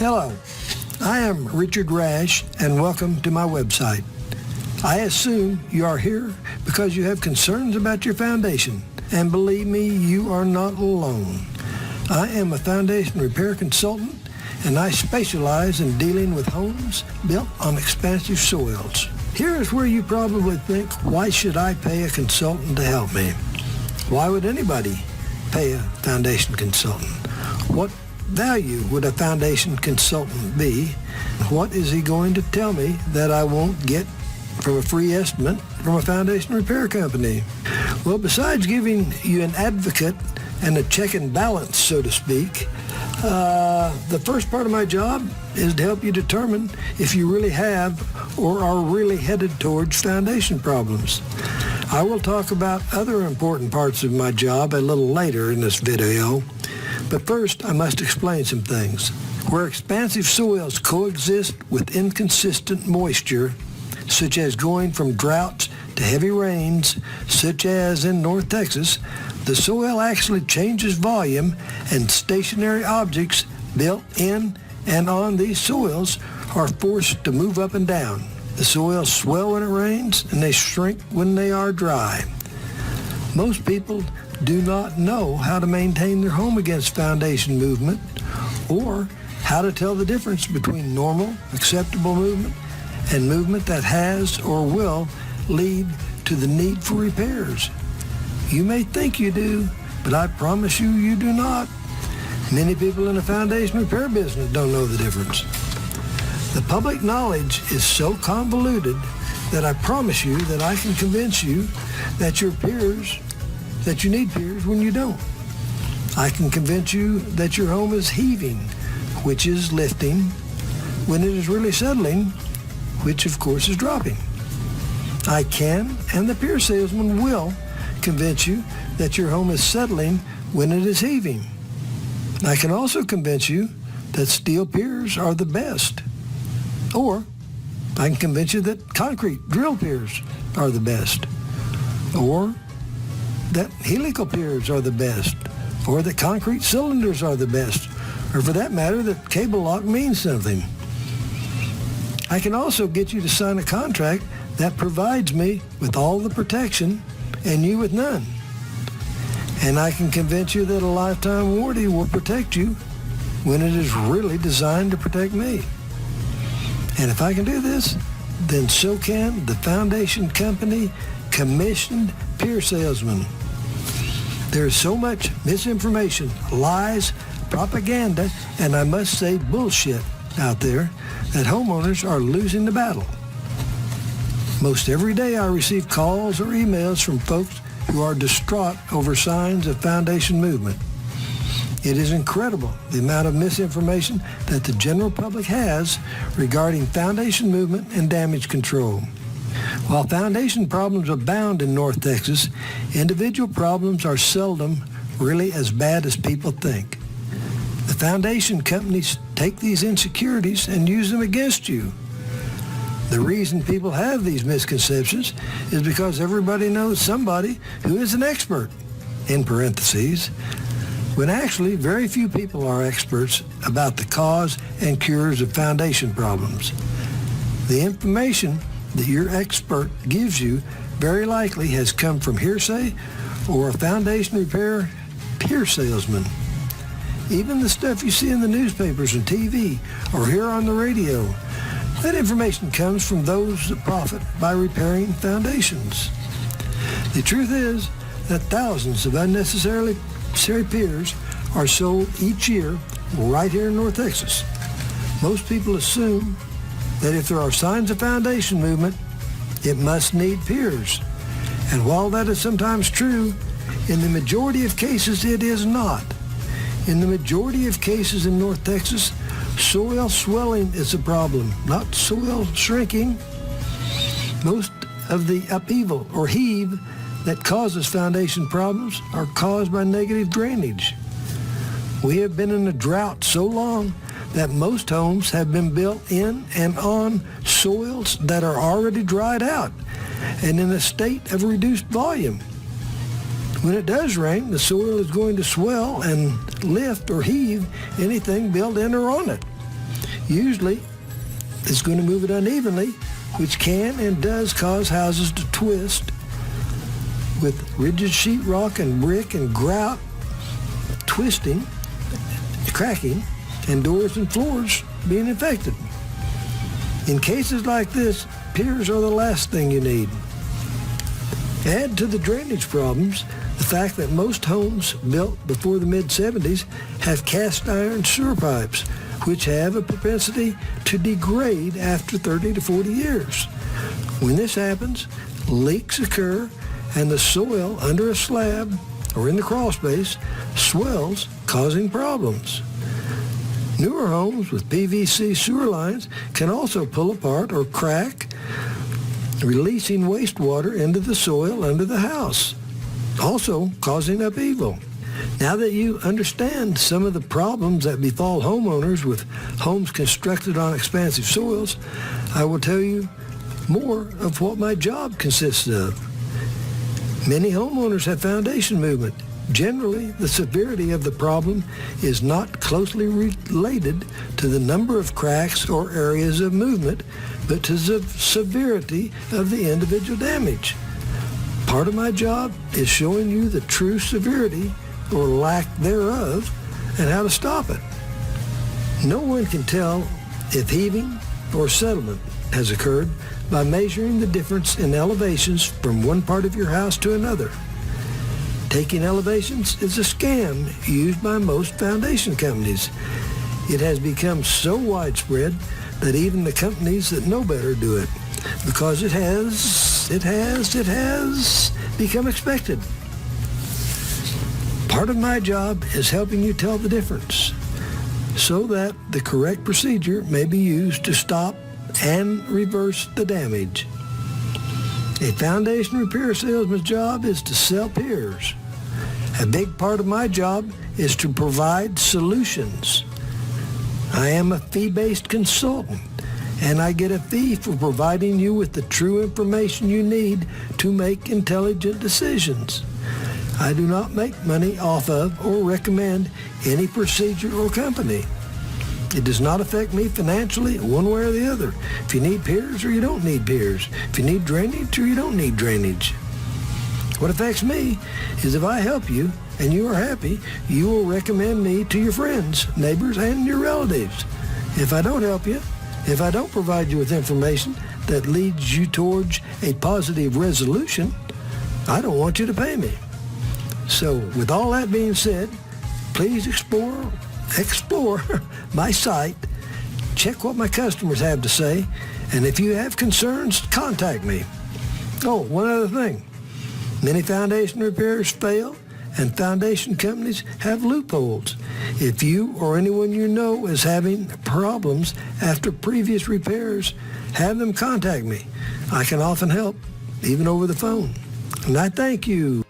Hello, I am Richard Rash, and welcome to my website. I assume you are here because you have concerns about your foundation, and believe me, you are not alone. I am a foundation repair consultant, and I specialize in dealing with homes built on expansive soils. Here is where you probably think, why should I pay a consultant to help me? Why would anybody pay a foundation consultant? What value would a foundation consultant be? What is he going to tell me that I won't get from a free estimate from a foundation repair company? Well, besides giving you an advocate and a check and balance, so to speak, the first part of my job is to help you determine if you really have or are really headed towards foundation problems. I will talk about other important parts of my job a little later in this video, but first I must explain some things. Where expansive soils coexist with inconsistent moisture, such as going from droughts to heavy rains, such as in North Texas, the soil actually changes volume, and stationary objects built in and on these soils are forced to move up and down. The soils swell when it rains, and they shrink when they are dry. Most people do not know how to maintain their home against foundation movement, or how to tell the difference between normal, acceptable movement and movement that has or will lead to the need for repairs. You may think you do, but I promise you, you do not. Many people in the foundation repair business don't know the difference. The public knowledge is so convoluted that I promise you that I can convince you that you need piers when you don't. I can convince you that your home is heaving, which is lifting, when it is really settling, which of course is dropping. I can, and the pier salesman will, convince you that your home is settling when it is heaving. I can also convince you that steel piers are the best. Or I can convince you that concrete drill piers are the best. Or that helical piers are the best. Or that concrete cylinders are the best. Or for that matter, that cable lock means something. I can also get you to sign a contract that provides me with all the protection and you with none. And I can convince you that a lifetime warranty will protect you when it is really designed to protect me. And if I can do this, then so can the foundation company commissioned pier salesman. There is so much misinformation, lies, propaganda, and I must say bullshit out there that homeowners are losing the battle. Most every day I receive calls or emails from folks who are distraught over signs of foundation movement. It is incredible the amount of misinformation that the general public has regarding foundation movement and damage control. While foundation problems abound in North Texas, individual problems are seldom really as bad as people think. The foundation companies take these insecurities and use them against you. The reason people have these misconceptions is because everybody knows somebody who is an expert, in parentheses, when actually very few people are experts about the cause and cures of foundation problems. The information that your expert gives you very likely has come from hearsay or a foundation repair pier salesman. Even the stuff you see in the newspapers and TV or hear on the radio, that information comes from those that profit by repairing foundations. The truth is that thousands of unnecessary piers are sold each year right here in North Texas. Most people assume that if there are signs of foundation movement, it must need piers. And while that is sometimes true, in the majority of cases it is not. In the majority of cases in North Texas, soil swelling is a problem, not soil shrinking. Most of the upheaval or heave that causes foundation problems are caused by negative drainage. We have been in a drought so long that most homes have been built in and on soils that are already dried out and in a state of reduced volume. When it does rain, the soil is going to swell and lift or heave anything built in or on it. Usually, it's going to move it unevenly, which can and does cause houses to twist, with rigid sheetrock and brick and grout twisting, cracking, and doors and floors being infected. In cases like this, piers are the last thing you need. Add to the drainage problems the fact that most homes built before the mid-70s have cast iron sewer pipes, which have a propensity to degrade after 30 to 40 years. When this happens, leaks occur and the soil under a slab or in the crawl space swells, causing problems. Newer homes with PVC sewer lines can also pull apart or crack, releasing wastewater into the soil under the house, also causing upheaval. Now that you understand some of the problems that befall homeowners with homes constructed on expansive soils, I will tell you more of what my job consists of. Many homeowners have foundation movement. Generally, the severity of the problem is not closely related to the number of cracks or areas of movement, but to the severity of the individual damage. Part of my job is showing you the true severity or lack thereof and how to stop it. No one can tell if heaving or settlement has occurred by measuring the difference in elevations from one part of your house to another. Taking elevations is a scam used by most foundation companies. It has become so widespread that even the companies that know better do it because it has become expected. Part of my job is helping you tell the difference so that the correct procedure may be used to stop and reverse the damage. A foundation repair salesman's job is to sell piers. A big part of my job is to provide solutions. I am a fee-based consultant, and I get a fee for providing you with the true information you need to make intelligent decisions. I do not make money off of or recommend any procedure or company. It does not affect me financially one way or the other. If you need piers or you don't need piers. If you need drainage or you don't need drainage. What affects me is if I help you and you are happy, you will recommend me to your friends, neighbors, and your relatives. If I don't help you, if I don't provide you with information that leads you towards a positive resolution, I don't want you to pay me. So with all that being said, please explore my site, check what my customers have to say, and if you have concerns, contact me. Oh, one other thing. Many foundation repairs fail, and foundation companies have loopholes. If you or anyone you know is having problems after previous repairs, have them contact me. I can often help, even over the phone. And I thank you.